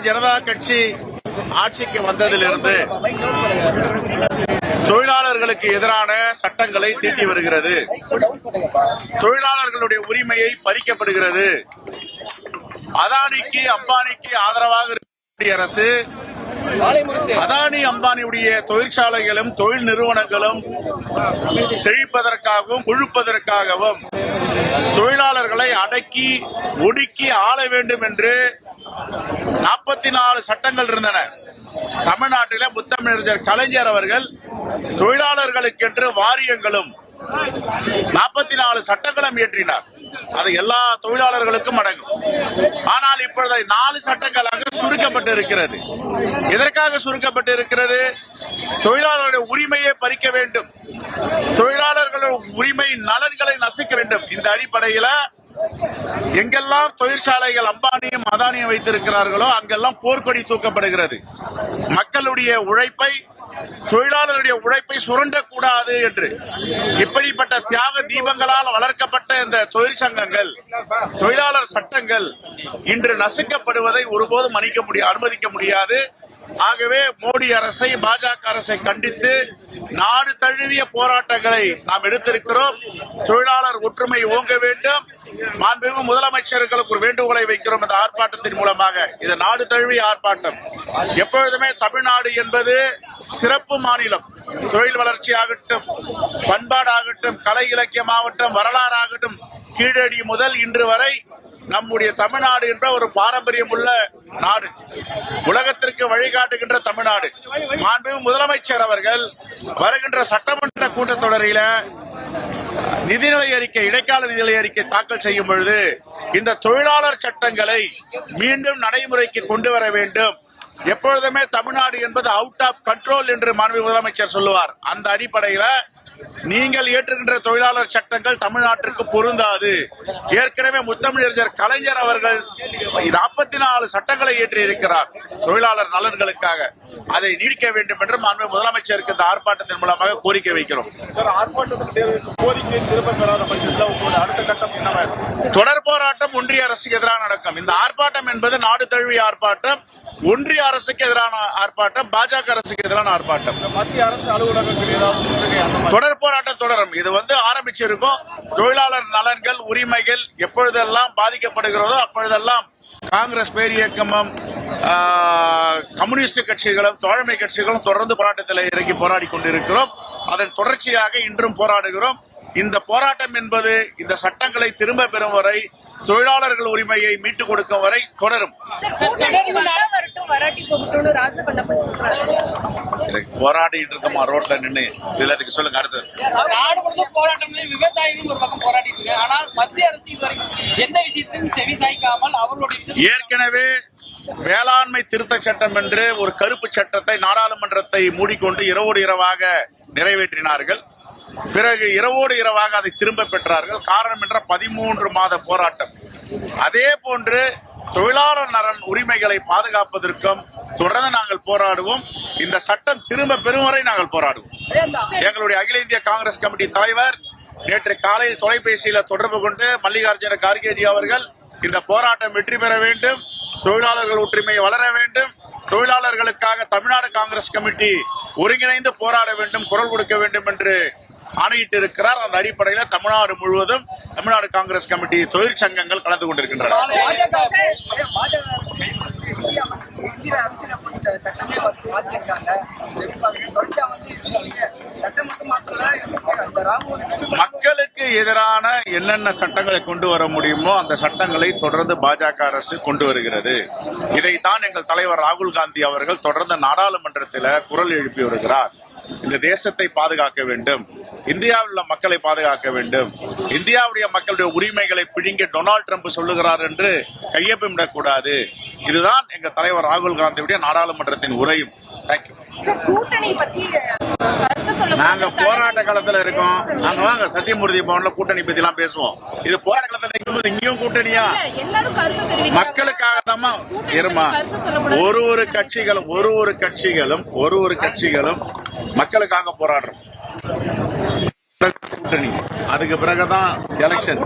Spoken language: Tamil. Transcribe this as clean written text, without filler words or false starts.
ஜனதா கட்சி ஆட்சிக்கு வந்ததிலிருந்து தொழிலாளர்களுக்கு எதிரான சட்டங்களை தீட்டி வருகிறது. தொழிலாளர்களுடைய உரிமையை பறிக்கப்படுகிறது. அதானிக்கு அம்பானிக்கு ஆதரவாக இருக்கக்கூடிய அரசு அதானி அம்பானியுடைய தொழிற்சாலைகளும் தொழில் நிறுவனங்களும் செழிப்பதற்காகவும் கொழுப்பதற்காகவும் தொழிலாளர்களை அடக்கி ஒடுக்கி ஆள வேண்டும் என்று 44 சட்டங்கள் இருந்தன. தமிழ்நாட்டில் முத்தமிழர் கலைஞர் அவர்கள் தொழிலாளர்களுக்கென்று வாரியங்களும் 44 சட்டங்களும் இயற்றினார். அது எல்லா தொழிலாளர்களுக்கும் அடங்கும். ஆனால் இப்பொழுது 4 சட்டங்களாக சுருக்கப்பட்டு இருக்கிறது. எதற்காக சுருக்கப்பட்டு இருக்கிறது? தொழிலாளர்களுடைய உரிமையை பறிக்க வேண்டும், தொழிலாளர்களுடைய உரிமை நலன்களை நசுக்க வேண்டும். இந்த அடிப்படையில் எங்கெல்லாம் தொழிற்சாலைகள் அம்பானியும் அதானியும் வைத்திருக்கிறார்களோ அங்கெல்லாம் போர்க்கொடி தூக்கப்படுகிறது. மக்களுடைய உழைப்பை, தொழிலாளருடைய உழைப்பை சுரண்டக்கூடாது என்று இப்படிப்பட்ட தியாக தீபங்களால் வளர்க்கப்பட்ட இந்த தொழிற்சங்கங்கள், தொழிலாளர் சட்டங்கள் இன்று நசுக்கப்படுவதை ஒருபோதும் அனுமதிக்க முடியாது. ஆகவே மோடி அரசை, பாஜக அரசை கண்டித்து நாடு தழுவிய போராட்டங்களை நாம் எடுத்திருக்கிறோம். தொழிலாளர் ஒற்றுமை ஓங்க வேண்டும். மாண்புமிகு முதலமைச்சர்களுக்கு ஒரு வேண்டுகோளை வைக்கிறோம். இந்த ஆர்ப்பாட்டத்தின் மூலமாக இது நாடு தழுவிய ஆர்ப்பாட்டம். எப்பொழுதுமே தமிழ்நாடு என்பது சிறப்பு மாநிலம். தொழில் வளர்ச்சி ஆகட்டும், பண்பாடாகட்டும், கலை இலக்கியமாகட்டும், வரலாறு ஆகட்டும், கீழடி முதல் இன்று வரை நம்முடைய தமிழ்நாடு என்ற ஒரு பாரம்பரியம் உள்ள நாடு, உலகத்திற்கு வழிகாட்டுகின்ற தமிழ்நாடு. மாண்புமிகு முதலமைச்சர் அவர்கள் வருகின்ற சட்டமன்ற கூட்டத்தொடரில் நிதிநிலை அறிக்கை, இடைக்கால நிதிநிலை அறிக்கை தாக்கல் செய்யும் பொழுது இந்த தொழிலாளர் சட்டங்களை மீண்டும் நடைமுறைக்கு கொண்டு வர வேண்டும். எப்பொழுதுமே தமிழ்நாடு என்பது அவுட் ஆஃப் கண்ட்ரோல் என்று மாண்புமிகு முதலமைச்சர் சொல்லுவார். அந்த அடிப்படையில் நீங்கள் ஏற்றுகின்ற தொழிலாளர் சட்டங்கள் தமிழ்நாட்டிற்கு பொருந்தாது. ஏற்கனவே முத்தமிழர் கலைஞர் அவர்கள் 44 சட்டங்களை ஏற்றியிருக்கிறார் தொழிலாளர் நலன்களுக்காக. அதை நீடிக்க வேண்டும் என்று மாண்புமிகு முதலமைச்சருக்கு இந்த ஆர்ப்பாட்டத்தின் மூலமாக கோரிக்கை வைக்கிறோம். தொடர் போராட்டம் ஒன்றிய அரசுக்கு எதிரான நடக்கும். இந்த ஆர்ப்பாட்டம் என்பது நாடு தழுவிய ஆர்ப்பாட்டம், ஒன்றிய அரசுக்கு எதிரான ஆர்ப்பாட்டம், பாஜக அரசுக்கு எதிரான ஆர்ப்பாட்டம். மத்திய அரசு அலுவலகம் தொடர் போராட்டம் தொடரும். இது தொழிலாளர் நலன்கள், உரிமைகள் எப்பொழுதெல்லாம் பாதிக்கப்படுகிறதோ அப்பொழுதெல்லாம் காங்கிரஸ் பேரியக்கமும் கம்யூனிஸ்ட் கட்சிகளும் தோழமை கட்சிகளும் தொடர்ந்து போராட்டத்தில் இறங்கி போராடி கொண்டிருக்கிறோம். அதன் தொடர்ச்சியாக இன்றும் போராடுகிறோம். இந்த போராட்டம் என்பது இந்த சட்டங்களை திரும்ப பெறும் வரை, தொழிலாளர்கள் உரிமையை மீட்டுக் கொடுக்கும் வரை தொடரும். போராடிட்டு இருக்கோமா ரோட்ல நின்று? இதுக்கு சொல்லுங்க. அடுத்தது விவசாயிகளும் ஒரு பக்கம் போராடிட்டு, ஆனால் மத்திய அரசு இதுவரைக்கும் எந்த விஷயத்தையும் செவிசாய்க்காமல் அவர்களுடைய ஏற்கனவே வேளாண்மை திருத்த சட்டம் என்று ஒரு கருப்பு சட்டத்தை நாடாளுமன்றத்தை மூடிக்கொண்டு இரவோடு இரவாக நிறைவேற்றினார்கள். பிறகு இரவோடு இரவாக அதை திரும்ப பெற்றார்கள். காரணம் என்ற 13 மாத போராட்டம். அதே போன்று தொழிலாளர் நலன் உரிமைகளை பாதுகாப்பதற்கும் தொடர்ந்து நாங்கள் போராடுவோம். இந்த சட்டம் திரும்ப பெறும் வரை நாங்கள் போராடுவோம். எங்களுடைய அகில இந்திய காங்கிரஸ் கமிட்டி தலைவர் நேற்று காலையில் தொலைபேசியில் தொடர்பு கொண்டு மல்லிகார்ஜுன கார்கேஜி அவர்கள் இந்த போராட்டம் வெற்றி பெற வேண்டும், தொழிலாளர்கள் ஒற்றுமை வளர வேண்டும், தொழிலாளர்களுக்காக தமிழ்நாடு காங்கிரஸ் கமிட்டி ஒருங்கிணைந்து போராட வேண்டும், குரல் கொடுக்க வேண்டும் என்று ஆணையிட்டு இருக்கிறார். அந்த அடிப்படையில் தமிழ்நாடு முழுவதும் தமிழ்நாடு காங்கிரஸ் கமிட்டி தொழிற்சங்கங்கள் கலந்து கொண்டிருக்கின்றன. மக்களுக்கு எதிரான என்னென்ன சட்டங்களை கொண்டு வர முடியுமோ அந்த சட்டங்களை தொடர்ந்து பாஜக அரசு கொண்டு வருகிறது. இதைத்தான் எங்கள் தலைவர் ராகுல் காந்தி அவர்கள் தொடர்ந்து நாடாளுமன்றத்தில் குரல் எழுப்பி வருகிறார். இந்த தேசத்தை பாதுகாக்க வேண்டும், இந்தியாவில் உள்ள மக்களை பாதுகாக்க வேண்டும், இந்தியாவுடைய மக்களுடைய உரிமைகளை பிடிங்க டொனால்டு ட்ரம்ப் சொல்லுகிறார் என்று கையொப்பமிடக்கூடாது. இதுதான் எங்க தலைவர் ராகுல் காந்தியுடைய நாடாளுமன்றத்தின் உரையும். நாங்க போராட்ட காலத்துல இருக்கோம். நாங்க வாங்க சத்தியமூர்த்தி பவன்ல கூட்டணி பத்தி எல்லாம் பேசுவோம். இது போராட்ட காலத்துல இருக்கும்போது இங்கேயும் கூட்டணியா? மக்களுக்காக தான் இருமா. ஒரு கட்சிகளும் மக்களுக்காக போராடுறோம். கூட்டணி அதுக்கு பிறகுதான் எலெக்ஷன்.